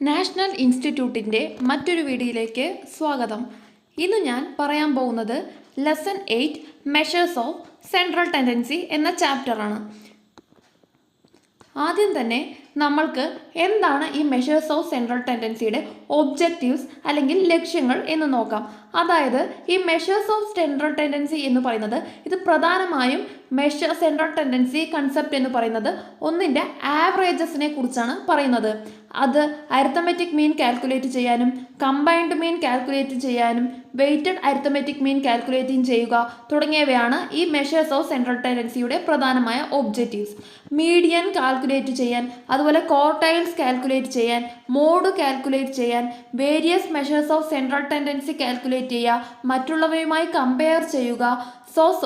National ഇൻസ്റ്റിറ്റ്യൂട്ടിൻ്റെ മറ്റൊരു വീഡിയോയിലേക്ക് സ്വാഗതം. ഇന്ന് ഞാൻ പറയാൻ പോകുന്നത് lesson 8 measures of central tendency എന്ന ചാപ്റ്ററാണ്. ആദ്യം തന്നെ നമ്മൾക്ക് എന്താണ് ഈ മെഷേഴ്സ് ഓഫ് സെൻട്രൽ ടെൻഡൻസിയുടെ ഒബ്ജക്റ്റീവ്സ് അല്ലെങ്കിൽ ലക്ഷ്യങ്ങൾ എന്ന് നോക്കാം. അതായത് ഈ മെഷേഴ്സ് ഓഫ് സെൻട്രൽ ടെൻഡൻസി എന്ന് പറയുന്നത് ഇത് പ്രധാനമായും സെൻട്രൽ ടെൻഡൻസി കൺസെപ്റ്റ് എന്ന് പറയുന്നത് ഒന്നിൻ്റെ ആവറേജസിനെ കുറിച്ചാണ് പറയുന്നത്. അത് അരിത്തമെറ്റിക് മീൻ കാൽക്കുലേറ്റ് ചെയ്യാനും കമ്പൈൻഡ് മീൻ കാൽക്കുലേറ്റ് ചെയ്യാനും വെയ്റ്റഡ് അരിത്തമെറ്റിക് മീൻ കാൽക്കുലേറ്റിംഗ് ചെയ്യുക തുടങ്ങിയവയാണ് ഈ മെഷേഴ്സ് ഓഫ് സെൻട്രൽ ടെൻഡൻസിയുടെ പ്രധാനമായ ഒബ്ജക്റ്റീവ്സ്. മീഡിയൻ കാൽക്കുലേറ്റ് ചെയ്യാൻ, അതുപോലെ ക്വാർട്ടൈൽസ് കാൽക്കുലേറ്റ് ചെയ്യാൻ, മോഡ് കാൽക്കുലേറ്റ് ചെയ്യാൻ, various measures of central tendency calculate ചെയ്യുക, മറ്റുള്ളവയുമായി കമ്പയർ ചെയ്യുക,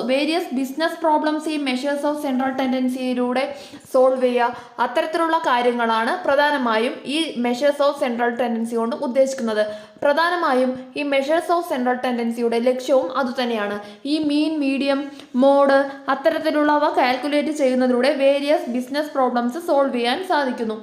വേരിയസ് ബിസിനസ് പ്രോബ്ലംസ് ഈ മെഷേഴ്സ് ഓഫ് സെൻട്രൽ ടെൻഡൻസിയിലൂടെ സോൾവ് ചെയ്യുക. അത്തരത്തിലുള്ള കാര്യങ്ങളാണ് പ്രധാനമായും ഈ മെഷേഴ്സ് ഓഫ് സെൻട്രൽ ടെൻഡൻസി കൊണ്ട് ഉദ്ദേശിക്കുന്നത്. പ്രധാനമായും ഈ മെഷേഴ്സ് ഓഫ് സെൻട്രൽ ടെൻഡൻസിയുടെ ലക്ഷ്യവും അതുതന്നെയാണ്. ഈ മീൻ, മീഡിയം, മോഡ് അത്തരത്തിലുള്ളവ കാൽക്കുലേറ്റ് ചെയ്യുന്നതിലൂടെ വേരിയസ് ബിസിനസ് പ്രോബ്ലംസ് സോൾവ് ചെയ്യാൻ സാധിക്കുന്നു.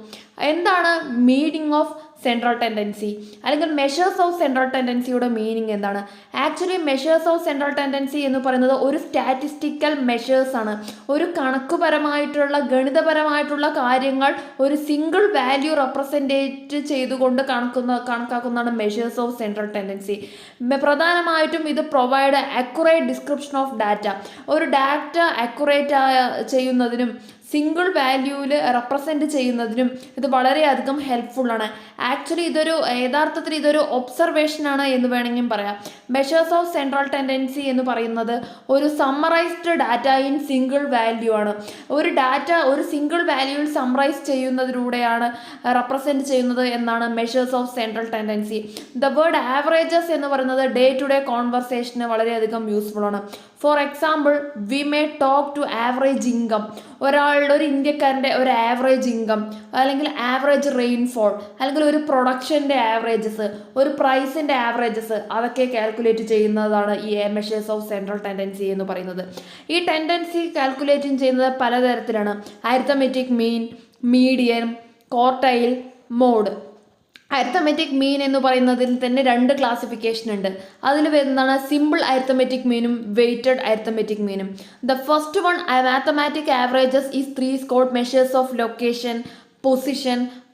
എന്താണ് മീനിങ് ഓഫ് സെൻട്രൽ ടെൻഡൻസി അല്ലെങ്കിൽ മെഷേഴ്സ് ഓഫ് സെൻട്രൽ ടെൻഡൻസിയുടെ മീനിങ് എന്താണ്? Actually measures of central tendency എന്ന് പറയുന്നത് ഒരു സ്റ്റാറ്റിസ്റ്റിക്കൽ മെഷേഴ്സ് ആണ്. ഒരു കണക്കുപരമായിട്ടുള്ള ഗണിതപരമായിട്ടുള്ള കാര്യങ്ങൾ ഒരു സിംഗിൾ വാല്യൂ റെപ്രസെൻറ്റേറ്റ് ചെയ്തുകൊണ്ട് കണക്കാക്കുന്നതാണ് മെഷേഴ്സ് ഓഫ് സെൻട്രൽ ടെൻഡൻസി. പ്രധാനമായിട്ടും ഇത് provide accurate description of data. ഒരു ഡാറ്റ അക്യുറേറ്റ് ചെയ്യുന്നതിനും സിംഗിൾ വാല്യൂവിൽ റെപ്രസെൻറ്റ് ചെയ്യുന്നതിനും ഇത് വളരെയധികം ഹെൽപ്ഫുള്ളാണ്. ആക്ച്വലി യഥാർത്ഥത്തിൽ ഇതൊരു ഒബ്സർവേഷനാണ് എന്ന് വേണമെങ്കിൽ പറയാം. മെഷേഴ്സ് ഓഫ് സെൻട്രൽ ടെൻഡൻസി എന്ന് പറയുന്നത് ഒരു summarised data in single value ആണ്. ഒരു ഡാറ്റ ഒരു സിംഗിൾ വാല്യൂവിൽ സമ്മറൈസ് ചെയ്യുന്നതിലൂടെയാണ് റെപ്രസെൻറ്റ് ചെയ്യുന്നത് എന്നാണ് measures of central tendency. The word averages എന്ന് പറയുന്നത് ഡേ ടു ഡേ കോൺവെർസേഷന് വളരെയധികം യൂസ്ഫുൾ ആണ്. For example, we may talk to average income. ഒരു ഇന്ത്യക്കാരൻ്റെ ഒരു ആവറേജ് ഇൻകം, അല്ലെങ്കിൽ ആവറേജ് റെയിൻഫോൾ, അല്ലെങ്കിൽ ഒരു പ്രൊഡക്ഷൻ്റെ ആവറേജസ്, ഒരു പ്രൈസിൻ്റെ ആവറേജസ്, അതൊക്കെ കാൽക്കുലേറ്റ് ചെയ്യുന്നതാണ് ഈ മെഷേഴ്സ് ഓഫ് സെൻട്രൽ ടെൻഡൻസി എന്ന് പറയുന്നത്. ഈ ടെൻഡൻസി കാൽക്കുലേറ്റിംഗ് ചെയ്യുന്നത് പലതരത്തിലാണ്. Arithmetic mean, median, quartile, mode. Arithmetic mean എന്ന് പറയുന്നതിൽ തന്നെ 2 ക്ലാസിഫിക്കേഷൻ ഉണ്ട്. അതിൽ വരുന്നതാണ് സിമ്പിൾ അരിത്തമെറ്റിക് മീനും വെയ്റ്റഡ് അരിത്തമെറ്റിക് മീനും. The first one, mathematic averages is 3 scored measures of location,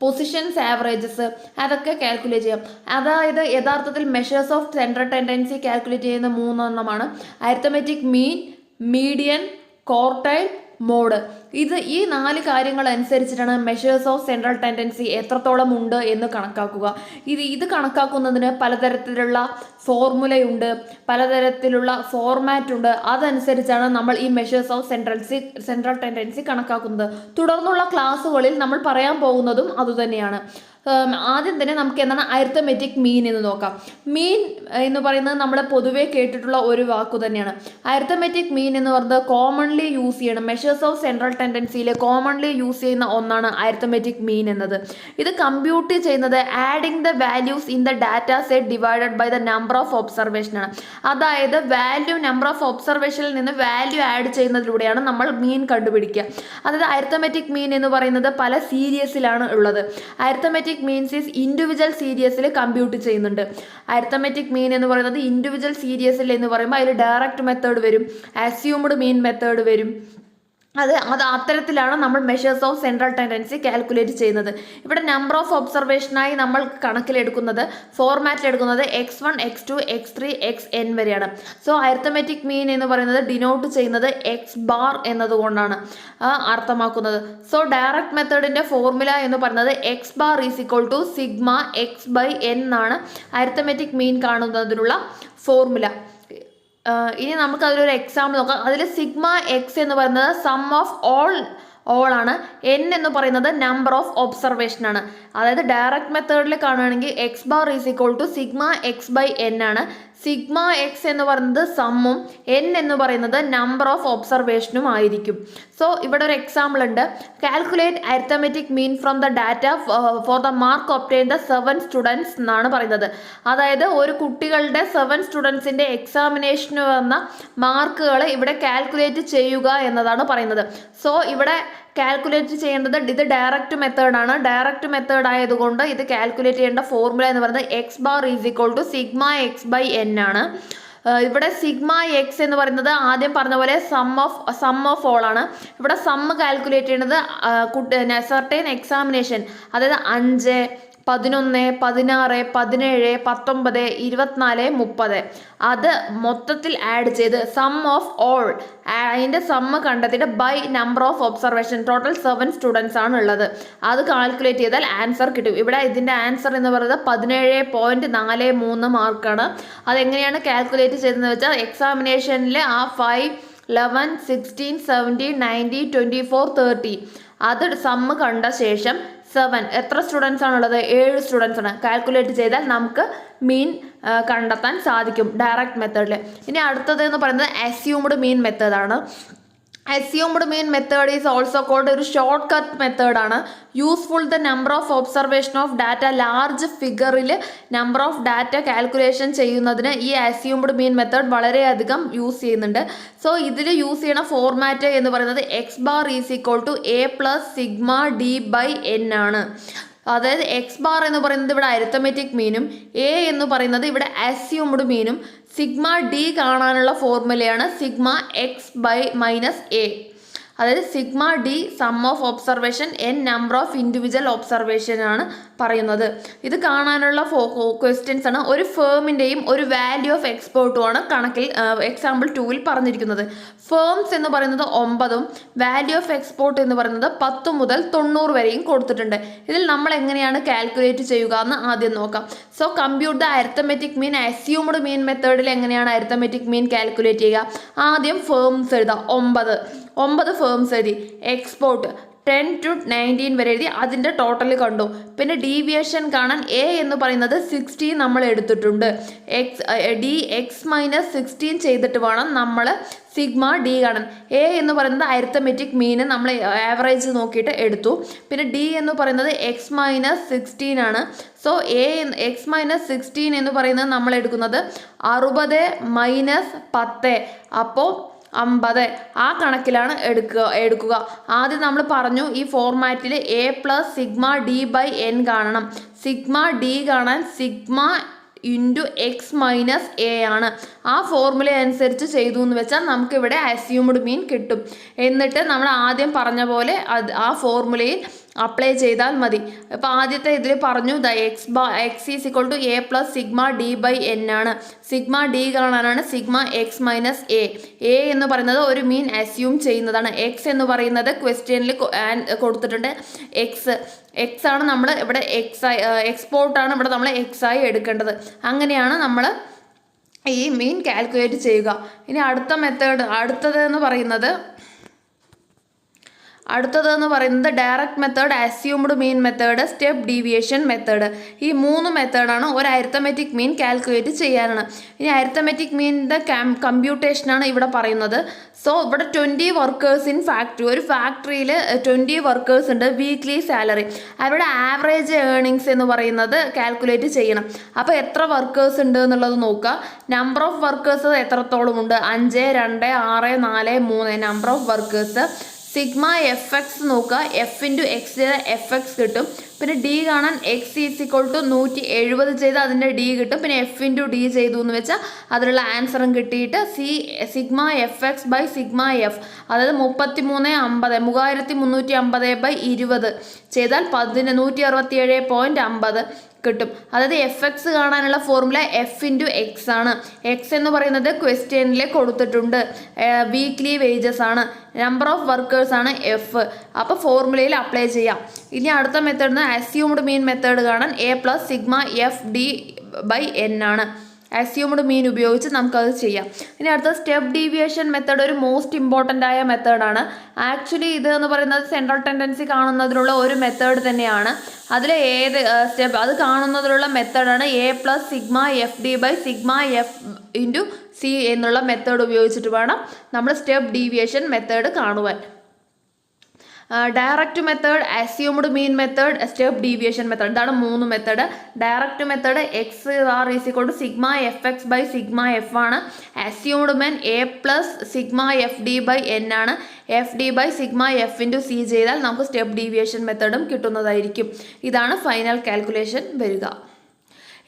positions averages, അതൊക്കെ കാൽക്കുലേറ്റ് ചെയ്യാം. അതായത് യഥാർത്ഥത്തിൽ measures of central tendency calculate ചെയ്യുന്ന 3 എണ്ണമാണ്: arithmetic mean, median, quartile, mode. ഈ 4 കാര്യങ്ങൾ അനുസരിച്ചിട്ടാണ് മെഷേഴ്സ് ഓഫ് സെൻട്രൽ ടെൻഡൻസി എത്രത്തോളം ഉണ്ട് എന്ന് കണക്കാക്കുക. ഇത് കണക്കാക്കുന്നതിന് പലതരത്തിലുള്ള ഫോർമുലയുണ്ട്, പലതരത്തിലുള്ള ഫോർമാറ്റ് ഉണ്ട്. അതനുസരിച്ചാണ് നമ്മൾ ഈ മെഷേഴ്സ് ഓഫ് സെൻട്രൽ ടെൻഡൻസി കണക്കാക്കുന്നത്. തുടർന്നുള്ള ക്ലാസ്സുകളിൽ നമ്മൾ പറയാൻ പോകുന്നതും അതുതന്നെയാണ്. ആദ്യം തന്നെ നമുക്ക് എന്താണ് അരിത്തമെറ്റിക് മീൻ എന്ന് നോക്കാം. മീൻ എന്ന് പറയുന്നത് നമ്മൾ പൊതുവെ കേട്ടിട്ടുള്ള ഒരു വാക്കു തന്നെയാണ്. അരിത്തമെറ്റിക് മീൻ എന്ന് പറയുന്നത് കോമൺലി യൂസ് ചെയ്യണം, മെഷേഴ്സ് ഓഫ് സെൻട്രൽ ടെൻഡൻസിയിൽ കോമൺലി യൂസ് ചെയ്യുന്ന ഒന്നാണ് അരിത്തമെറ്റിക് മീൻ എന്നത്. ഇത് കമ്പ്യൂട്ട് ചെയ്യുന്നത് adding the values in the data set divided by the number of observation ആണ്. അതായത് നമ്പർ ഓഫ് ഒബ്സർവേഷനിൽ നിന്ന് വാല്യൂ ആഡ് ചെയ്യുന്നതിലൂടെയാണ് നമ്മൾ മീൻ കണ്ടുപിടിക്കുക. അതായത് അരിത്തമെറ്റിക് മീൻ എന്ന് പറയുന്നത് പല സീരീസിലാണ് ഉള്ളത്. അരിത്തമെറ്റിക് മീൻസ് ഈസ് ഇൻഡിവിജ്വൽ സീരീസിൽ കമ്പ്യൂട്ട് ചെയ്യുന്നുണ്ട്. അരിത്തമെറ്റിക് മീൻ എന്ന് പറയുന്നത് ഇൻഡിവിജ്വൽ സീരീസിൽ എന്ന് പറയുമ്പോൾ അതിൽ ഡയറക്റ്റ് മെത്തേഡ് വരും, അസ്യൂംഡ് മീൻ മെത്തേഡ് വരും. അത് അത്തരത്തിലാണ് നമ്മൾ measures of central tendency calculate ചെയ്യുന്നത്. ഇവിടെ നമ്പർ ഓഫ് ഒബ്സർവേഷനായി നമ്മൾ ഫോർമാറ്റിലെടുക്കുന്നത് x1, x2, x3, xn വരെയാണ്. സോ അരിത്തമെറ്റിക് മീൻ എന്ന് പറയുന്നത് ഡിനോട്ട് ചെയ്യുന്നത് x ബാർ എന്നതുകൊണ്ടാണ് അർത്ഥമാക്കുന്നത്. സോ ഡയറക്റ്റ് മെത്തേഡിൻ്റെ ഫോർമുല എന്ന് പറയുന്നത് x bar is equal to sigma x by n എന്നാണ് അരിത്തമെറ്റിക് മീൻ കാണുന്നതിനുള്ള ഫോർമുല. ഇനി നമുക്ക് അതിലൊരു എക്സാമ്പിൾ നോക്കാം. അതിൽ സിഗ്മ എക്സ് എന്ന് പറയുന്നത് സം ഓഫ് ഓൾ ആണ്. എൻ എന്ന് പറയുന്നത് നമ്പർ ഓഫ് ഒബ്സർവേഷൻ ആണ്. അതായത് ഡയറക്റ്റ് മെത്തേഡിൽ കാണുകയാണെങ്കിൽ X bar is equal to sigma X by N ആണ്. സിഗ്മ എക്സ് എന്ന് പറയുന്നത് സമ്മും എൻ എന്ന് പറയുന്നത് നമ്പർ ഓഫ് ഒബ്സർവേഷനും ആയിരിക്കും. സോ ഇവിടെ ഒരു എക്സാമ്പിൾ ഉണ്ട്. Calculate arithmetic mean from the data for the mark obtain the 7 students എന്നാണ് പറയുന്നത്. അതായത് ഒരു കുട്ടികളുടെ 7 സ്റ്റുഡൻസിൻ്റെ എക്സാമിനേഷന് വന്ന മാർക്കുകൾ ഇവിടെ കാൽക്കുലേറ്റ് ചെയ്യുക എന്നതാണ് പറയുന്നത്. സോ ഇവിടെ കാൽക്കുലേറ്റ് ചെയ്യേണ്ടത് ഇത് ഡയറക്റ്റ് മെത്തേഡാണ്. ഡയറക്റ്റ് മെത്തേഡ് ആയതുകൊണ്ട് ഇത് കാൽക്കുലേറ്റ് ചെയ്യേണ്ട ഫോർമുല എന്ന് പറയുന്നത് X bar is equal to sigma X by N ആണ്. ഇവിടെ സിഗ്മ എക്സ് എന്ന് പറയുന്നത് ആദ്യം പറഞ്ഞ പോലെ സം ഓഫ് ഓൾ ആണ്. ഇവിടെ സമ്മ് കാൽക്കുലേറ്റ് ചെയ്യുന്നത് സർട്ടൈൻ എക്സാമിനേഷൻ, അതായത് 5, 11, 16, 17, 19, 24, 30 അത് മൊത്തത്തിൽ ആഡ് ചെയ്ത് സം ഓഫ് ഓൾ അതിൻ്റെ സമ്മ് കണ്ടെത്തിയിട്ട് by number of observation, total 7 students ആണ് ഉള്ളത്. അത് കാൽക്കുലേറ്റ് ചെയ്താൽ ആൻസർ കിട്ടും. ഇവിടെ ഇതിൻ്റെ ആൻസർ എന്ന് പറയുന്നത് 17.43 മാർക്കാണ്. അതെങ്ങനെയാണ് കാൽക്കുലേറ്റ് ചെയ്തതെന്ന് വെച്ചാൽ എക്സാമിനേഷനിൽ ആ 5, 11, 16, 17, 19, 24, 30 അത് സമ്മ് കണ്ട ശേഷം 7 എത്ര സ്റ്റുഡൻസ് ആണുള്ളത്? 7 സ്റ്റുഡൻസ് ആണ്. കാൽക്കുലേറ്റ് ചെയ്താൽ നമുക്ക് മീൻ കണ്ടെത്താൻ സാധിക്കും ഡയറക്റ്റ് മെത്തേഡിൽ. ഇനി അടുത്തത് എന്ന് പറയുന്നത് അസ്യൂംഡ് മീൻ മെത്തേഡാണ്. Assumed mean method is also called ഒരു ഷോർട്ട് കട്ട് മെത്തേഡാണ്. Useful the number of observation of data, large ഫിഗറിൽ നമ്പർ ഓഫ് ഡാറ്റ കാൽക്കുലേഷൻ ചെയ്യുന്നതിന് ഈ അസ്യൂംഡ് മീൻ മെത്തേഡ് വളരെയധികം യൂസ് ചെയ്യുന്നുണ്ട്. സോ ഇതിൽ യൂസ് ചെയ്യണ ഫോർമാറ്റ് എന്ന് പറയുന്നത് X bar is equal to A plus sigma D by N ആണ്. അതായത് എക്സ് ബാർ എന്ന് പറയുന്നത് ഇവിടെ അരിത്തമെറ്റിക് മീനും എ എന്ന് പറയുന്നത് ഇവിടെ അസ്യൂംഡ് മീനും സിഗ്മ ഡി കാണാനുള്ള ഫോർമുലയാണ് sigma X by minus A. അതായത് sigma D sum of observation N number of individual observation ആണ് പറയുന്നത്. ഇത് കാണാനുള്ള ക്വസ്റ്റ്യൻസ് ആണ്. ഒരു ഫേമിൻ്റെയും ഒരു വാല്യൂ ഓഫ് എക്സ്പോർട്ടുമാണ് കണക്കിൽ എക്സാമ്പിൾ 2ൽ പറഞ്ഞിരിക്കുന്നത്. ഫേംസ് എന്ന് പറയുന്നത് 9ഉം വാല്യൂ ഓഫ് എക്സ്പോർട്ട് എന്ന് പറയുന്നത് 10 മുതൽ 90 വരെയും കൊടുത്തിട്ടുണ്ട്. ഇതിൽ നമ്മൾ എങ്ങനെയാണ് കാൽക്കുലേറ്റ് ചെയ്യുക എന്ന് ആദ്യം നോക്കാം. So compute the arithmetic mean assumed mean മെത്തേഡിൽ എങ്ങനെയാണ് അരിത്തമെറ്റിക് മീൻ കാൽക്കുലേറ്റ് ചെയ്യുക? ആദ്യം ഫേംസ് എഴുതാം. 9 ഫേംസ് എഴുതി. എക്സ്പോർട്ട് 10 to 19 വരെ എഴുതി. അതിൻ്റെ ടോട്ടൽ കണ്ടു. പിന്നെ ഡീവിയേഷൻ കാണാൻ എ എന്ന് പറയുന്നത് 16 നമ്മൾ എടുത്തിട്ടുണ്ട്. എക്സ് മൈനസ് 16 ചെയ്തിട്ട് വേണം നമ്മൾ സിഗ്മ ഡി കാണാൻ. എ എന്ന് പറയുന്നത് അരിത്തമെറ്റിക് മീന് നമ്മൾ ആവറേജ് നോക്കിയിട്ട് എടുത്തു. പിന്നെ ഡി എന്ന് പറയുന്നത് എക്സ് മൈനസ് 16 ആണ്. സോ എക്സ് മൈനസ് 16 എന്ന് പറയുന്നത് നമ്മൾ എടുക്കുന്നത് 60 മൈനസ് 10, അപ്പോൾ 50. ആ കണക്കിലാണ് എടുക്കുക. ആദ്യം നമ്മൾ പറഞ്ഞു ഈ ഫോർമാറ്റിൽ A plus sigma D by N കാണണം. സിഗ്മ ഡി കാണാൻ sigma into X minus A ആണ്. ആ ഫോർമുല അനുസരിച്ച് ചെയ്തു എന്ന് വെച്ചാൽ നമുക്കിവിടെ അസ്യൂംഡ് മീൻ കിട്ടും. എന്നിട്ട് നമ്മൾ ആദ്യം പറഞ്ഞ പോലെ ആ ഫോർമുലയിൽ അപ്ലൈ ചെയ്താൽ മതി. ഇപ്പോൾ ആദ്യത്തെ ഇതിൽ പറഞ്ഞു X is equal to A plus sigma D by N ആണ്. സിഗ്മ ഡി കാണാനാണ് sigma X minus A. A എന്ന് പറയുന്നത് ഒരു മീൻ അസ്യൂം ചെയ്യുന്നതാണ്. എക്സ് എന്ന് പറയുന്നത് ക്വസ്റ്റ്യനിൽ കൊടുത്തിട്ടുണ്ട്. എക്സ് ആണ് നമ്മൾ ഇവിടെ എക്സ്പോർട്ടാണ് ഇവിടെ നമ്മൾ എക്സ് ആയി എടുക്കേണ്ടത്. അങ്ങനെയാണ് നമ്മൾ ഈ മീൻ കാൽക്കുലേറ്റ് ചെയ്യുക. ഇനി അടുത്തതെന്ന് പറയുന്നത് direct method, assumed mean method, step deviation method. ഈ 3 മെത്തേഡാണ് ഒരു അരിത്തമെറ്റിക് മീൻ കാൽക്കുലേറ്റ് ചെയ്യാനാണ്. ഇനി അരിത്തമെറ്റിക് മീനിൻ്റെ കമ്പ്യൂട്ടേഷനാണ് ഇവിടെ പറയുന്നത്. സോ ഇവിടെ 20 വർക്കേഴ്സ് ഇൻ ഫാക്ടറി. ഒരു ഫാക്ടറിയിൽ 20 വർക്കേഴ്സ് ഉണ്ട്. വീക്ക്ലി സാലറി, അവരുടെ ആവറേജ് ഏർണിങ്സ് എന്ന് പറയുന്നത് കാൽക്കുലേറ്റ് ചെയ്യണം. അപ്പോൾ എത്ര വർക്കേഴ്സ് ഉണ്ട് എന്നുള്ളത് നോക്കുക. നമ്പർ ഓഫ് വർക്കേഴ്സ് എത്രത്തോളം ഉണ്ട്? 5, 2, 6, 4, 3 number of workers. Sigma F X നോക്കുക. എഫ് ഇൻറ്റു എക്സ് ചെയ്താൽ എഫ് എക്സ് കിട്ടും. പിന്നെ ഡി കാണാൻ എക്സ് ഈസ് ഈക്വൾ ടു 170 ചെയ്ത് അതിൻ്റെ ഡി കിട്ടും. പിന്നെ എഫ് ഇൻറ്റു ഡി ചെയ്തു എന്ന് വെച്ചാൽ അതിനുള്ള ആൻസറും കിട്ടിയിട്ട് sigma F X by sigma F, അതായത് 3350 ചെയ്താൽ 167.50 കിട്ടും. അതായത് എഫ് എക്സ് കാണാനുള്ള ഫോർമുല എഫ് ഇൻറ്റു എക്സ് ആണ്. എക്സ് എന്ന് പറയുന്നത് ക്വസ്റ്റ്യനിൽ കൊടുത്തിട്ടുണ്ട്. വീക്ക്ലി വേജസ് ആണ്. നമ്പർ ഓഫ് വർക്കേഴ്സ് ആണ് എഫ്. അപ്പോൾ ഫോർമുലയിൽ അപ്ലൈ ചെയ്യാം. ഇനി അടുത്ത മെത്തേഡ് അസ്യൂംഡ് മീൻ മെത്തേഡ് കാണാൻ A plus sigma F D by N ആണ്. അസ്യൂംഡ് മീൻ ഉപയോഗിച്ച് നമുക്കത് ചെയ്യാം. ഇനി അടുത്ത സ്റ്റെപ്പ് ഡീവിയേഷൻ മെത്തേഡ് ഒരു മോസ്റ്റ് ഇമ്പോർട്ടൻ്റ് ആയ മെത്തേഡാണ്. ആക്ച്വലി ഇത് എന്ന് പറയുന്നത് സെൻട്രൽ ടെൻഡൻസി കാണുന്നതിനുള്ള ഒരു മെത്തേഡ് തന്നെയാണ്. അതിൽ ഏത് സ്റ്റെപ്പ് അത് കാണുന്നതിനുള്ള മെത്തേഡാണ് A plus sigma F D by sigma F into C എന്നുള്ള മെത്തേഡ് ഉപയോഗിച്ചിട്ട് വേണം നമ്മൾ സ്റ്റെപ്പ് ഡീവിയേഷൻ മെത്തേഡ് കാണുവാൻ. Direct method, assumed mean method, step deviation method. ഇതാണ് 3 method. Direct method X bar is equal to sigma F X by sigma F ആണ്. Assumed mean A plus sigma F D by N ആണ്. F D by sigma F into C ചെയ്താൽ നമുക്ക് step deviation മെത്തേഡും കിട്ടുന്നതായിരിക്കും. ഇതാണ് final calculation വരിക.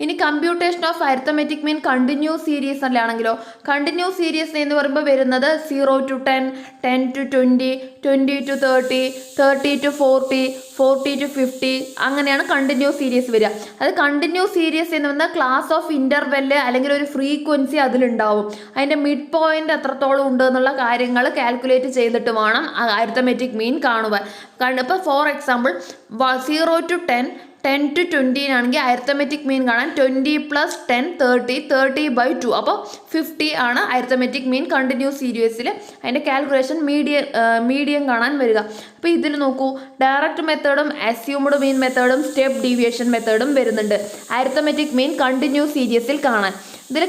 ഇനി computation of arithmetic mean continuous series അല്ലാണെങ്കിലോ, continuous series എന്ന് പറയുമ്പോൾ വരുന്നത് 0 to 10, 10 to 20, 20 to 30, 30 to 40, 40 to 50 അങ്ങനെയാണ് കണ്ടിന്യൂസ് സീരീസ് വരിക. അത് കണ്ടിന്യൂസ് സീരീസ് എന്ന് പറഞ്ഞാൽ ക്ലാസ് ഓഫ് ഇൻ്റർവെല്ല് അല്ലെങ്കിൽ ഒരു ഫ്രീക്വൻസി അതിലുണ്ടാവും. അതിൻ്റെ മിഡ് പോയിന്റ് എത്രത്തോളം ഉണ്ട് എന്നുള്ള കാര്യങ്ങൾ കാൽക്കുലേറ്റ് ചെയ്തിട്ട് വേണം അരിത്തമെറ്റിക് മീൻ കാണുവാൻ. കാരണം ഇപ്പോൾ ഫോർ എക്സാമ്പിൾ 0 to 10, 10 to 20 ആണെങ്കിൽ അരിത്തമെറ്റിക് മീൻ കാണാൻ 20 + 10 30, 30/2 അപ്പോൾ 50 ആണ് അരിത്തമെറ്റിക് മീൻ കണ്ടിന്യൂസ് സീരീസിൽ അതിൻ്റെ കാൽക്കുലേഷൻ മീഡിയം കാണാൻ വരിക. അപ്പോൾ ഇതിൽ നോക്കൂ, ഡയറക്റ്റ് മെത്തേഡും അസ്യൂംഡ് മീൻ മെത്തേഡും സ്റ്റെപ്പ് ഡീവിയേഷൻ മെത്തേഡും വരുന്നുണ്ട് അരിത്തമെറ്റിക് മീൻ കണ്ടിന്യൂസ് സീരീസിൽ കാണാൻ. ഇതിൽ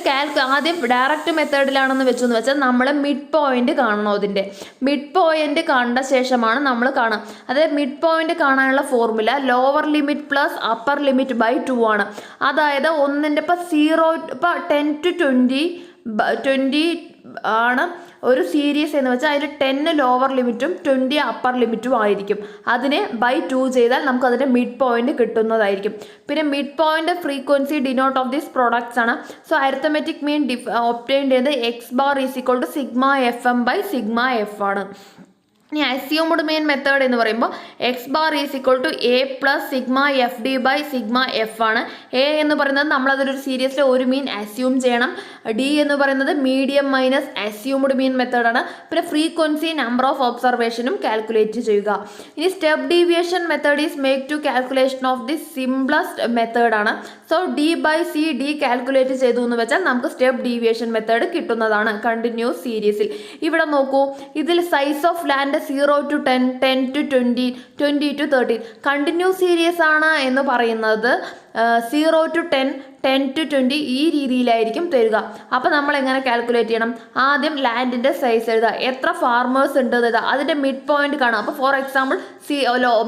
ആദ്യം ഡയറക്റ്റ് മെത്തേഡിലാണെന്ന് വെച്ചാൽ നമ്മൾ മിഡ് പോയിന്റ് കാണണം. അതിൻ്റെ മിഡ് പോയിന്റ് കണ്ട ശേഷമാണ് നമ്മൾ കാണുക. അതായത് മിഡ് പോയിന്റ് കാണാനുള്ള formula lower limit plus upper limit by 2 ആണ്. അതായത് ഒന്നിൻ്റെ ഇപ്പോൾ 10 to 20 ആണ് ഒരു സീരീസ് എന്ന് വെച്ചാൽ അതിൽ 10 ലോവർ ലിമിറ്റും 20 അപ്പർ ലിമിറ്റും ആയിരിക്കും. അതിനെ ബൈ 2 ചെയ്താൽ നമുക്ക് അതിൻ്റെ മിഡ് പോയിന്റ് കിട്ടുന്നതായിരിക്കും. പിന്നെ mid point frequency denote of these products ആണ്. സോ അരിത്തമെറ്റിക് മീൻ ഒബ്റ്റെയിൻ ചെയ്ത് X bar is equal to sigma F M by sigma F ആണ്. ഇനി അസ്യൂംഡ് മീൻ മെത്തേഡ് എന്ന് പറയുമ്പോൾ X bar is equal to A plus sigma F D by sigma F ആണ്. A എന്ന് പറയുന്നത് നമ്മളതൊരു സീരീസിൽ ഒരു മീൻ അസ്യൂം ചെയ്യണം. ഡി എന്ന് പറയുന്നത് മീഡിയം മൈനസ് അസ്യൂംഡ് മീൻ മെത്തേഡാണ്. പിന്നെ ഫ്രീക്വൻസി നമ്പർ ഓഫ് ഒബ്സർവേഷനും കാൽക്കുലേറ്റ് ചെയ്യുക. ഇനി step deviation method is make to calculation of the simplest മെത്തേഡാണ്. So D by C D calculate ചെയ്തു എന്ന് വെച്ചാൽ നമുക്ക് സ്റ്റെപ്പ് ഡീവിയേഷൻ മെത്തേഡ് കിട്ടുന്നതാണ് കണ്ടിന്യൂസ് സീരീസിൽ. ഇവിടെ നോക്കൂ, ഇതിൽ size of land 0 to 10, 10 to 20, 20 to 30 continuous series ആണ് എന്ന് പറയുന്നത് 0 to 10, 10 to 20 ഈ രീതിയിലായിരിക്കും തരിക. അപ്പോൾ നമ്മൾ എങ്ങനെ കാൽക്കുലേറ്റ് ചെയ്യണം? ആദ്യം ലാൻഡിൻ്റെ സൈസ് എഴുതുക, എത്ര ഫാർമേഴ്സ് ഉണ്ട് എഴുതുക, അതിൻ്റെ മിഡ് പോയിന്റ് കാണാം. അപ്പോൾ ഫോർ എക്സാമ്പിൾ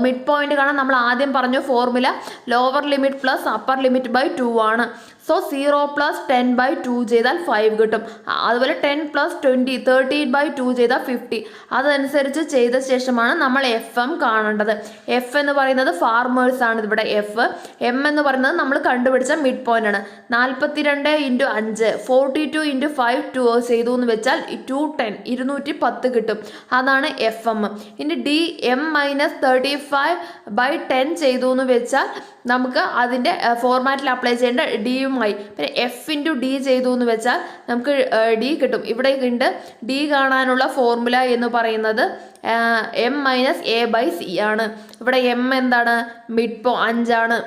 മിഡ് പോയിന്റ് കാണാൻ നമ്മൾ ആദ്യം പറഞ്ഞു formula lower limit plus upper limit by 2 ആണ്. സോ 0 + 10/2 ചെയ്താൽ 5 കിട്ടും. അതുപോലെ 10 + 20, 30/2 ചെയ്താൽ 50. അതനുസരിച്ച് ചെയ്ത ശേഷമാണ് നമ്മൾ എഫ് എം കാണേണ്ടത്. എഫ് എന്ന് പറയുന്നത് ഫാർമേഴ്സ് ആണ് ഇവിടെ എഫ്. എം എന്ന് പറയുന്നത് നമ്മൾ കണ്ടുപിടിച്ച മിഡ് പോയിന്റ് ആണ്. 42 × 5, 42 × 5 ചെയ്തു എന്ന് വെച്ചാൽ 210, 210 കിട്ടും. അതാണ് എഫ് എം. ഇനി ഡി എം - 35/10 ചെയ്തു എന്ന് വെച്ചാൽ നമുക്ക് അതിൻ്റെ ഫോർമാറ്റിൽ അപ്ലൈ ചെയ്യേണ്ട ഡിയുമായി. പിന്നെ എഫ് ഇൻറ്റു ഡി ചെയ്തു എന്ന് വെച്ചാൽ നമുക്ക് ഡി കിട്ടും. ഇവിടെ ഉണ്ട് ഡി കാണാനുള്ള ഫോർമുല എന്ന് പറയുന്നത് എം - a/c ആണ്. ഇവിടെ എം എന്താണ്? 5 ആണ്.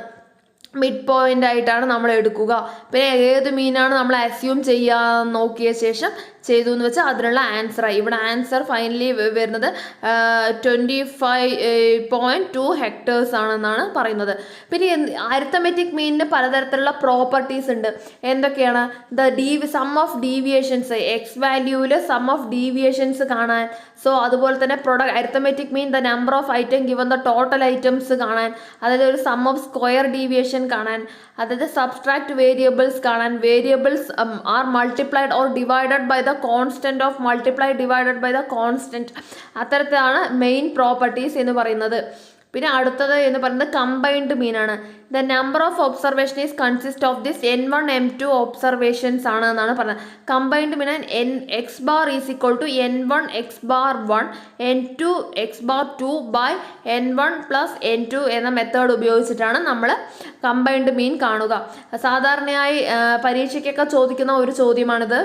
മിഡ് പോയിന്റ് ആയിട്ടാണ് നമ്മൾ എടുക്കുക. പിന്നെ ഏത് മീനാണ് നമ്മൾ അസ്യൂം ചെയ്യാൻ നോക്കിയ ശേഷം ചെയ്തു എന്ന് വെച്ചാൽ അതിനുള്ള ആൻസറായി. ഇവിടെ ആൻസർ ഫൈനലി വരുന്നത് 25.2 ഹെക്ടേഴ്സ് ആണെന്നാണ് പറയുന്നത്. പിന്നെ അരിത്തമെറ്റിക് മീനിന് പലതരത്തിലുള്ള പ്രോപ്പർട്ടീസ് ഉണ്ട്. എന്തൊക്കെയാണ്? സം ഓഫ് ഡീവിയേഷൻസ്, എക്സ് വാല്യൂവിൽ സം ഓഫ് ഡീവിയേഷൻസ് കാണാൻ. സോ അതുപോലെ തന്നെ arithmetic mean number of item given the total items കാണാൻ. അതായത് ഒരു സം ഓഫ് സ്ക്വയർ ഡീവിയേഷൻ കാണാൻ. അതായത് സബ്സ്ട്രാക്ട് വേരിയബിൾസ് കാണാൻ. Variables are multiplied or divided by the constant of multiply divided by the constant. അത്തരത്തിലാണ് മെയിൻ പ്രോപ്പർട്ടീസ് എന്ന് പറയുന്നത്. പിന്നെ അടുത്തത് എന്ന് പറയുന്നത് കമ്പൈൻഡ് മീനാണ്. The number of observation is consist of this N1, M2 observations ആണ് എന്നാണ് പറയുന്നത്. Combined mean X bar is equal to N1 x bar 1, N2 x bar 2 by N1 + N2 എന്ന മെത്തേഡ് ഉപയോഗിച്ചിട്ടാണ് നമ്മൾ കമ്പൈൻഡ് മീൻ കാണുക. സാധാരണയായി പരീക്ഷയ്ക്കൊക്കെ ചോദിക്കുന്ന ഒരു ചോദ്യമാണിത്.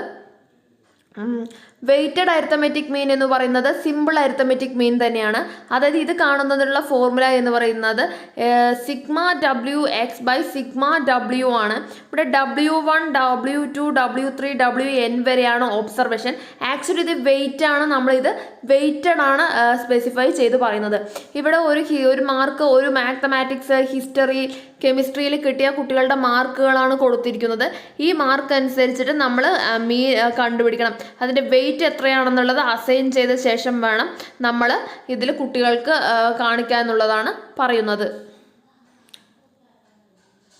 വെയ്റ്റഡ് അരിത്തമെറ്റിക് മീൻ എന്ന് പറയുന്നത് സിമ്പിൾ അരിത്തമെറ്റിക് മീൻ തന്നെയാണ്. അതായത് ഇത് കാണുന്നതിനുള്ള ഫോർമുല എന്ന് പറയുന്നത് sigma W x by sigma W ആണ്. ഇവിടെ W1, W2, W3, WN വരെയാണ് ഒബ്സർവേഷൻ. ആക്ച്വലി ഇത് വെയിറ്റ് ആണ്. നമ്മളിത് വെയ്റ്റഡ് ആണ് സ്പെസിഫൈ ചെയ്ത് പറയുന്നത്. ഇവിടെ ഒരു മാർക്ക് ഒരു മാത്തമാറ്റിക്സ്, ഹിസ്റ്ററി, കെമിസ്ട്രിയിൽ കിട്ടിയ കുട്ടികളുടെ മാർക്കുകളാണ് കൊടുത്തിരിക്കുന്നത്. ഈ മാർക്ക് അനുസരിച്ചിട്ട് നമ്മൾ കണ്ടുപിടിക്കണം. അതിൻ്റെ വെയിറ്റ് വെയിറ്റ് എത്രയാണെന്നുള്ളത് അസൈൻ ചെയ്ത ശേഷം വേണം നമ്മൾ ഇതിൽ കുട്ടികൾക്ക് കാണിക്കുക എന്നുള്ളതാണ് പറയുന്നത്.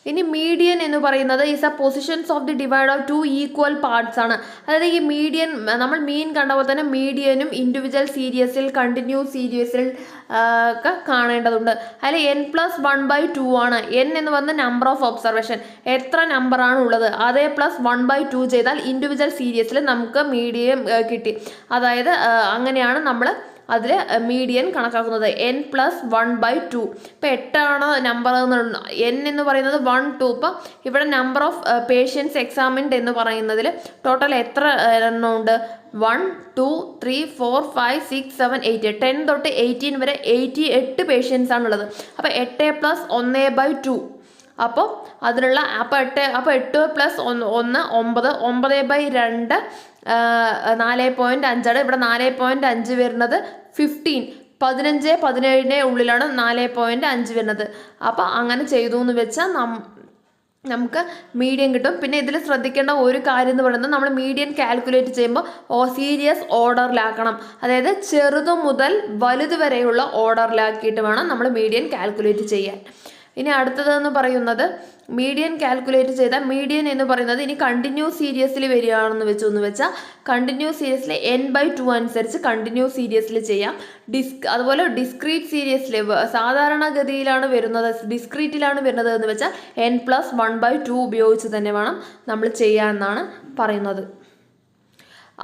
ഇനി മീഡിയൻ എന്ന് പറയുന്നത് is A positions of the divide of 2 equal parts ആണ്. അതായത് ഈ മീഡിയൻ നമ്മൾ മീൻ കണ്ട പോലെ തന്നെ മീഡിയനും ഇൻഡിവിജ്വൽ സീരീസിൽ കണ്ടിന്യൂസ് സീരീസിൽ ഒക്കെ കാണേണ്ടതുണ്ട്. അതിൽ n+1/2 ആണ്. n എന്ന് പറയുന്നത് നമ്പർ ഓഫ് ഒബ്സർവേഷൻ, എത്ര നമ്പറാണ് ഉള്ളത്, അതേ +1/2 ചെയ്താൽ ഇൻഡിവിജ്വൽ സീരീസിൽ നമുക്ക് മീഡിയം കിട്ടി. അതായത് അങ്ങനെയാണ് നമ്മൾ അതിൽ മീഡിയൻ കണക്കാക്കുന്നത്. n+1/2. ഇപ്പം 8 നമ്പർ n എന്ന് പറയുന്നത് 1 2. ഇപ്പം ഇവിടെ നമ്പർ ഓഫ് പേഷ്യൻസ് എക്സാമിൻഡ് എന്ന് പറയുന്നതിൽ ടോട്ടൽ എത്ര എണ്ണം ഉണ്ട്? 1 2 3 4 5 6 7 8 10 തൊട്ട് 18 വരെ 88 പേഷ്യൻസ് ആണുള്ളത്. അപ്പോൾ 8 + 1/2. അപ്പോൾ അതിനുള്ള 8 + 1 9 9/2 4.5 ആണ്. ഇവിടെ 4.5 വരുന്നത് 15 15 17 ഉള്ളിലാണ് 4.5 വരുന്നത്. അപ്പോൾ അങ്ങനെ ചെയ്തു എന്ന് വെച്ചാൽ നമുക്ക് മീഡിയൻ കിട്ടും. പിന്നെ ഇതിൽ ശ്രദ്ധിക്കേണ്ട ഒരു കാര്യം എന്ന് പറയുന്നത് നമ്മൾ മീഡിയൻ കാൽക്കുലേറ്റ് ചെയ്യുമ്പോൾ സീരീസ് ഓർഡറിലാക്കണം. അതായത് ചെറുതു മുതൽ വലുത് വരെയുള്ള ഓർഡറിലാക്കിയിട്ട് വേണം നമ്മൾ മീഡിയൻ കാൽക്കുലേറ്റ് ചെയ്യാൻ. ഇനി അടുത്തതെന്ന് പറയുന്നത് മീഡിയൻ കാൽക്കുലേറ്റ് ചെയ്ത മീഡിയൻ എന്ന് പറയുന്നത് ഇനി കണ്ടിന്യൂസ് സീരീസിൽ വരികയാണെന്ന് വെച്ചാൽ കണ്ടിന്യൂസ് സീരീസിൽ n/2 അനുസരിച്ച് കണ്ടിന്യൂസ് സീരീസിൽ ചെയ്യാം. അതുപോലെ ഡിസ്ക്രീറ്റ് സീരീസിൽ സാധാരണഗതിയിലാണ് വരുന്നത്, ഡിസ്ക്രീറ്റിലാണ് വരുന്നത് എന്ന് വെച്ചാൽ n+1/2 ഉപയോഗിച്ച് തന്നെ വേണം നമ്മൾ ചെയ്യാമെന്നാണ് പറയുന്നത്.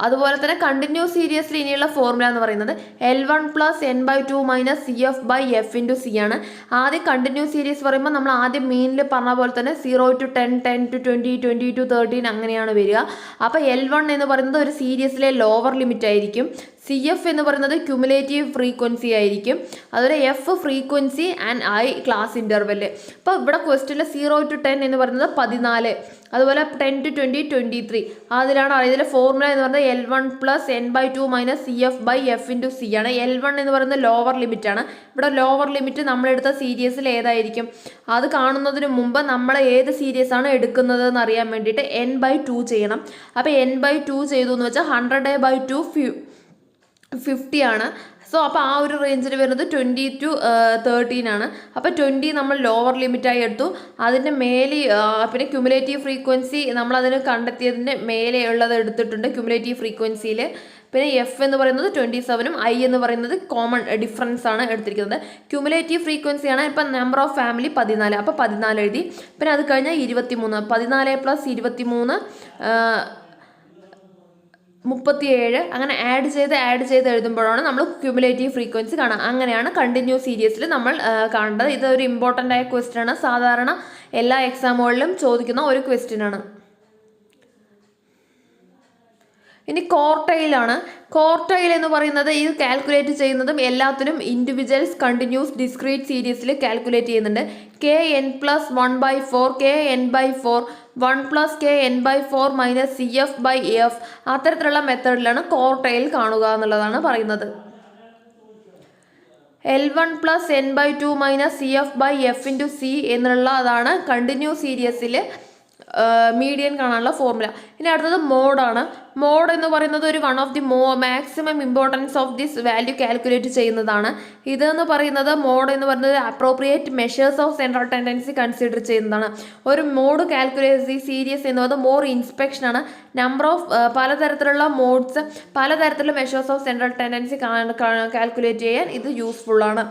അതുപോലെ തന്നെ കണ്ടിന്യൂസ് സീരീസിൽ ഇനിയുള്ള ഫോർമുല എന്ന് പറയുന്നത് L1 + n/2 - CF/F × C ആണ്. ആദ്യം കണ്ടിന്യൂസ് സീരീസ് പറയുമ്പോൾ നമ്മൾ ആദ്യം മീനിൽ പറഞ്ഞ പോലെ തന്നെ 0 to 10 10 to 20 20 to 13 അങ്ങനെയാണ് വരിക. അപ്പോൾ L1 എന്ന് പറയുന്നത് ഒരു സീരീസിലെ ലോവർ ലിമിറ്റ് ആയിരിക്കും. CF എന്ന് പറയുന്നത് ക്യുമുലേറ്റീവ് ഫ്രീക്വൻസി ആയിരിക്കും. അതുപോലെ F frequency and I class interval. അപ്പോൾ ഇവിടെ ക്വസ്റ്റ്യനിൽ 0 to 10 എന്ന് പറയുന്നത് 14, അതുപോലെ 10 to 20 23. അതിലാണ് ഇതിൽ ഫോർമുല എന്ന് പറയുന്നത് L1 + n/2 - CF/F × C ആണ്. L1 എന്ന് പറയുന്നത് ലോവർ ലിമിറ്റ് ആണ്. ഇവിടെ ലോവർ ലിമിറ്റ് നമ്മളെടുത്ത സീരീസിൽ ഏതായിരിക്കും അത് കാണുന്നതിന് മുമ്പ് നമ്മൾ ഏത് സീരീസ് ആണ് എടുക്കുന്നത് എന്ന് അറിയാൻ വേണ്ടിയിട്ട് n/2 ചെയ്യണം. അപ്പോൾ n/2 ചെയ്തു എന്ന് വെച്ചാൽ 100/2 50 ആണ്. സോ അപ്പോൾ ആ ഒരു റേഞ്ചിൽ വരുന്നത് 20 to 13 ആണ്. അപ്പോൾ 20 നമ്മൾ ലോവർ ലിമിറ്റായി എടുത്തു. അതിൻ്റെ മേലെ പിന്നെ ക്യുമുലേറ്റീവ് ഫ്രീക്വൻസി നമ്മൾ അതിന് കണ്ടെത്തിയതിൻ്റെ മേലെ ഉള്ളത് എടുത്തിട്ടുണ്ട് ക്യുമുലേറ്റീവ് ഫ്രീക്വൻസിയിൽ. പിന്നെ F എന്ന് പറയുന്നത് 27ഉം I എന്ന് പറയുന്നത് കോമൺ ഡിഫറൻസ് ആണ് എടുത്തിരിക്കുന്നത്. ക്യുമുലേറ്റീവ് ഫ്രീക്വൻസിയാണ്. ഇപ്പം നമ്പർ ഓഫ് ഫാമിലി 14, അപ്പോൾ 14 എഴുതി. പിന്നെ അത് കഴിഞ്ഞാൽ 23, 14 + 23 37, അങ്ങനെ ആഡ് ചെയ്ത് എഴുതുമ്പോഴാണ് നമ്മൾ ക്യുമുലേറ്റീവ് ഫ്രീക്വൻസി കാണുക. അങ്ങനെയാണ് കണ്ടിന്യൂസ് സീരീസിൽ നമ്മൾ കാണേണ്ടത്. ഇതൊരു ഇമ്പോർട്ടൻ്റ് ആയ ക്വസ്റ്റ്യൻ ആണ്. സാധാരണ എല്ലാ എക്സാമുകളിലും ചോദിക്കുന്ന ഒരു ക്വസ്റ്റ്യൻ ആണ്. ഇനി ക്വാർട്ടൈലാണ്. ക്വാർട്ടൈൽ എന്ന് പറയുന്നത് ഇത് കാൽക്കുലേറ്റ് ചെയ്യുന്നതും എല്ലാത്തിനും ഇൻഡിവിജ്വൽസ് കണ്ടിന്യൂസ് ഡിസ്ക്രീറ്റ് സീരീസിൽ കാൽക്കുലേറ്റ് ചെയ്യുന്നുണ്ട്. kn+1/4 kn/4 1 + kn/4 - CF/F അത്തരത്തിലുള്ള മെത്തേഡിലാണ് ക്വാർട്ടൈൽ കാണുക എന്നുള്ളതാണ് പറയുന്നത്. L1 + n/2 - CF/F × C എന്നുള്ളതാണ് കണ്ടിന്യൂസ് സീരീസിൽ മീഡിയൻ കാണാനുള്ള ഫോർമുല. ഇനി അടുത്തത് മോഡാണ്. മോഡ് എന്ന് പറയുന്നത് ഒരു one of the maximum importance of this value calculate ചെയ്യുന്നതാണ്. ഇതെന്ന് പറയുന്നത് മോഡ് എന്ന് പറയുന്നത് appropriate measures of central tendency consider ചെയ്യുന്നതാണ്. ഒരു മോഡ് കാൽക്കുലേറ്റ് സീരീസ് എന്ന് പറയുന്നത് മോർ ഇൻസ്പെക്ഷൻ ആണ്. നമ്പർ ഓഫ് പലതരത്തിലുള്ള മോഡ്സ് പലതരത്തിലുള്ള measures of central tendency calculate ചെയ്യാൻ ഇത് യൂസ്ഫുൾ ആണ്.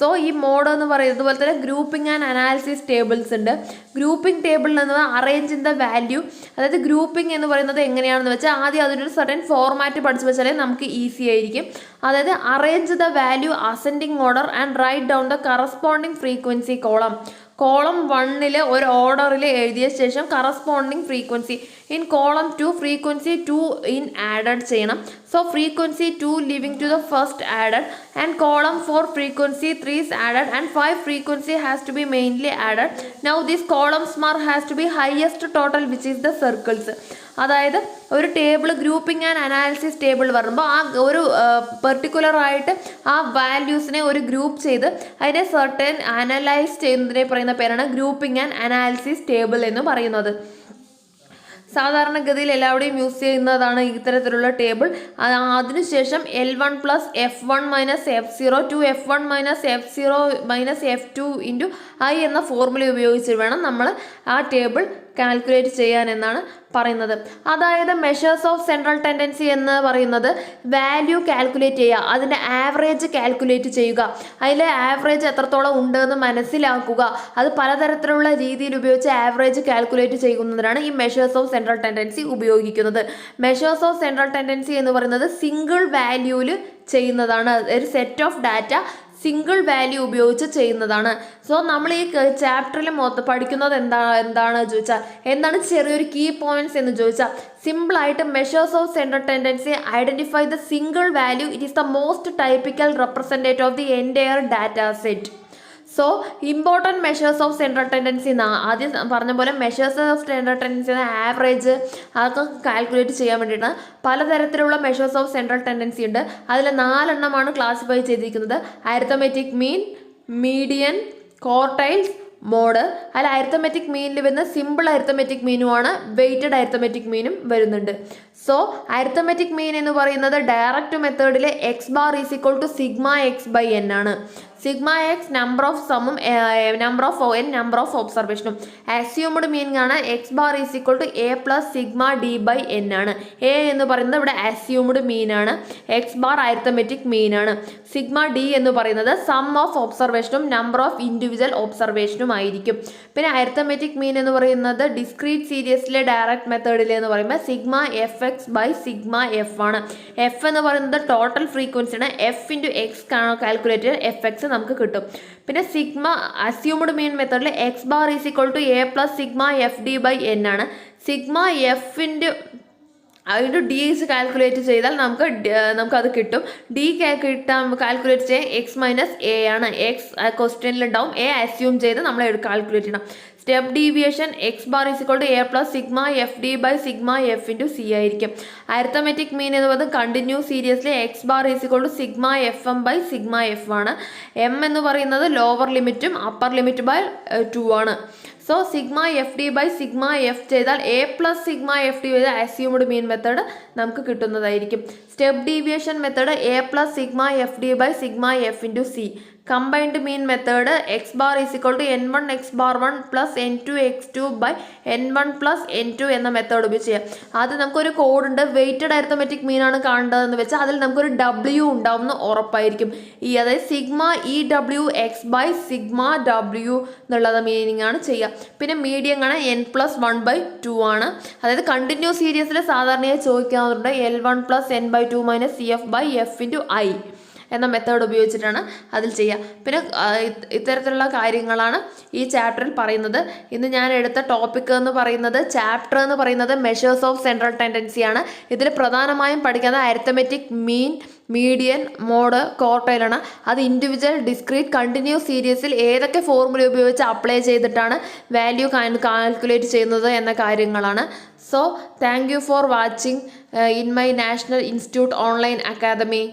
സോ ഈ മോഡ് എന്ന് പറയുന്നത് അതുപോലെ തന്നെ ഗ്രൂപ്പിംഗ് ആൻഡ് അനാലിസിസ് ടേബിൾസ് ഉണ്ട്. ഗ്രൂപ്പിംഗ് ടേബിൾ എന്ന് പറഞ്ഞാൽ അറേഞ്ച് ഇൻ ദ വാല്യൂ. അതായത് ഗ്രൂപ്പിംഗ് എന്ന് പറയുന്നത് എങ്ങനെയാണെന്ന് വെച്ചാൽ ആദ്യം അതിനൊരു സർട്ടൻ ഫോർമാറ്റ് പഠിച്ചു വെച്ചാലേ നമുക്ക് ഈസി ആയിരിക്കും. അതായത് arrange the value ascending order and write down the corresponding frequency column. Column 1 ഒരു ഓർഡറിൽ എഴുതിയ ശേഷം corresponding frequency in column 2 frequency 2 in added ചെയ്യണം. So frequency 2 living to the first added and column 4 frequency 3 is added and 5 frequency has to be mainly added. Now these columns mark has to be highest total which is the circles. അതായത് ഒരു table grouping and analysis table വരുമ്പോൾ ആ ഒരു particular ആയിട്ട് ആ വാല്യൂസിനെ ഒരു group ചെയ്ത് അതിനെ സർട്ടൻ അനലൈസ് ചെയ്യുന്നതിനെ പറയുന്ന പേരാണ് ഗ്രൂപ്പിംഗ് ആൻഡ് അനാലിസിസ് ടേബിൾ എന്ന് പറയുന്നത്. സാധാരണഗതിയിൽ എല്ലാവരുടെയും യൂസ് ചെയ്യുന്നതാണ് ഇത്തരത്തിലുള്ള ടേബിൾ. അതിനുശേഷം L1 plus F1 minus F0 two F1 minus F0 minus F2 into I എന്ന ഫോർമുല ഉപയോഗിച്ച് വേണം നമ്മൾ ആ ടേബിൾ കാൽക്കുലേറ്റ് ചെയ്യാൻ എന്നാണ് പറയുന്നത്. അതായത് മെഷേഴ്സ് ഓഫ് സെൻട്രൽ ടെൻഡൻസി എന്ന് പറയുന്നത് വാല്യൂ കാൽക്കുലേറ്റ് ചെയ്യുക, അതിൻ്റെ ആവറേജ് കാൽക്കുലേറ്റ് ചെയ്യുക, അതിലെ ആവറേജ് എത്രത്തോളം ഉണ്ടെന്ന് മനസ്സിലാക്കുക, അത് പലതരത്തിലുള്ള രീതിയിൽ ഉപയോഗിച്ച് ആവറേജ് കാൽക്കുലേറ്റ് ചെയ്യുന്നതിനാണ് ഈ മെഷേഴ്സ് ഓഫ് സെൻട്രൽ ടെൻഡൻസി ഉപയോഗിക്കുന്നത്. മെഷേഴ്സ് ഓഫ് സെൻട്രൽ ടെൻഡൻസി എന്ന് പറയുന്നത് സിംഗിൾ വാല്യൂവിൽ ചെയ്യുന്നതാണ്. ഒരു set of data single value ഉപയോഗിച്ച് ചെയ്യുന്നതാണ്. സോ നമ്മൾ ഈ ചാപ്റ്ററിൽ മൊത്തം പഠിക്കുന്നത് എന്താണ് ചോദിച്ചാൽ, എന്താണ് ചെറിയൊരു കീ പോയിന്റ്സ് എന്ന് ചോദിച്ചാൽ, സിമ്പിളായിട്ട് measures of central tendency identify the single value. It is the most typical representative of the entire data set. So important measures of central tendency ആദ്യം പറഞ്ഞ പോലെ measures of central tendency average അതൊക്കെ calculate ചെയ്യാൻ വേണ്ടിയിട്ടാണ്. പലതരത്തിലുള്ള measures of central tendency ഉണ്ട്. അതിൽ 4 എണ്ണമാണ് ക്ലാസിഫൈ ചെയ്തിരിക്കുന്നത്. Arithmetic mean, median, quartiles, mode. അതിൽ അരിത്തമെറ്റിക് മീനിൽ വരുന്ന സിമ്പിൾ അരിത്തമെറ്റിക് മീനുമാണ്, വെയ്റ്റഡ് അരിത്തമെറ്റിക് മീനും വരുന്നുണ്ട്. സോ അരിത്തമെറ്റിക് മീൻ എന്ന് പറയുന്നത് ഡയറക്റ്റ് മെത്തേഡിലെ X bar is equal to sigma X by N ആണ്. സിഗ്മ എക്സ് നമ്പർ ഓഫ് സമ്മും number of N number of ഒബ്സർവേഷനും. അസ്യൂംഡ് മീൻ ആണ് X bar is equal to A plus sigma D by N ആണ്. A എന്ന് പറയുന്നത് ഇവിടെ assumed മീനാണ്, X bar arithmetic മീനാണ്. സിഗ്മ ഡി എന്ന് പറയുന്നത് സം ഓഫ് ഒബ്സർവേഷനും നമ്പർ ഓഫ് ഇൻഡിവിജ്വൽ ഒബ്സർവേഷനും ആയിരിക്കും. പിന്നെ അരിത്തമെറ്റിക് മീൻ എന്ന് പറയുന്നത് ഡിസ്ക്രീറ്റ് സീരീസിലെ ഡയറക്റ്റ് മെത്തേഡിലെ എന്ന് പറയുമ്പോൾ sigma F X by sigma F ആണ്. എഫ് എന്ന് പറയുന്നത് ടോട്ടൽ ഫ്രീക്വൻസിയാണ്. F into X calculate F X നമുക്ക് കിട്ടും. പിന്നെ സിഗ്മ അസ്യൂംഡ് മീൻ മെത്തേഡിൽ X bar is equal to A plus sigma F D by N ആണ്. സിഗ്മ എഫിൻ്റെ അതിൻ്റെ ഡി കാൽക്കുലേറ്റ് ചെയ്താൽ നമുക്കത് കിട്ടും. ഡി കാൽക്കുലേറ്റ് ചെയ്യാൻ എക്സ് മൈനസ് എ ആണ്. എക്സ് ക്വസ്റ്റ്യനിലുണ്ടാവും, എ അസ്യൂം ചെയ്ത് നമ്മൾ കാൽക്കുലേറ്റ് ചെയ്യണം. Step deviation X bar is equal to A plus sigma F D by sigma F into C ആയിരിക്കും. അരിത്തമെറ്റിക് മീൻ എന്ന് പറയുന്നത് കണ്ടിന്യൂസ് സീരീസിലെ X bar is equal to sigma F M by sigma F ആണ്. M എന്ന് പറയുന്നത് lower ലിമിറ്റും upper limit by 2 ആണ്. So sigma F D by sigma F ചെയ്താൽ A plus sigma F D ചെയ്ത അസ്യൂംഡ് മീൻ മെത്തേഡ് നമുക്ക് കിട്ടുന്നതായിരിക്കും. Step deviation method A plus sigma F D by sigma F into C. Combined mean method X bar is equal to N one X bar 1 plus N two X 2 by N 1 plus N 2 എന്ന method ഉപയോഗിച്ച് ചെയ്യാം. അത് നമുക്കൊരു code ഉണ്ട്. Weighted arithmetic മീനാണ് കാണേണ്ടതെന്ന് വെച്ചാൽ അതിൽ നമുക്കൊരു ഡബ്ല്യു ഉണ്ടാവുമെന്ന് ഉറപ്പായിരിക്കും. അതായത് sigma E W X by sigma W എന്നുള്ളത് മീനിങ് ആണ് ചെയ്യുക. പിന്നെ മീഡിയം ആണ് എൻ പ്ലസ് 1 ബൈ 2 ആണ്. അതായത് കണ്ടിന്യൂസ് സീരീസിൽ സാധാരണയായി ചോദിക്കാറുണ്ട് L1 plus N by 2 minus C F by F into I എന്ന മെത്തേഡ് ഉപയോഗിച്ചിട്ടാണ് അതിൽ ചെയ്യുക. പിന്നെ ഇത്തരത്തിലുള്ള കാര്യങ്ങളാണ് ഈ ചാപ്റ്ററിൽ പറയുന്നത്. ഇന്ന് ഞാൻ എടുത്ത ടോപ്പിക് എന്ന് പറയുന്നത് ചാപ്റ്റർ എന്ന് പറയുന്നത് മെഷേഴ്സ് ഓഫ് സെൻട്രൽ ടെൻഡൻസിയാണ്. ഇതിൽ പ്രധാനമായും പഠിക്കുന്നത് അരിത്തമെറ്റിക് മീൻ, മീഡിയൻ, മോഡ്, ക്വാർട്ടൈലാണ്. അത് ഇൻഡിവിജ്വൽ, ഡിസ്ക്രീറ്റ്, കണ്ടിന്യൂസ് സീരീസിൽ ഏതൊക്കെ ഫോർമുല ഉപയോഗിച്ച് അപ്ലൈ ചെയ്തിട്ടാണ് വാല്യൂ കാൽക്കുലേറ്റ് ചെയ്യുന്നത് എന്ന കാര്യങ്ങളാണ്. So thank you for watching in my national institute online academy.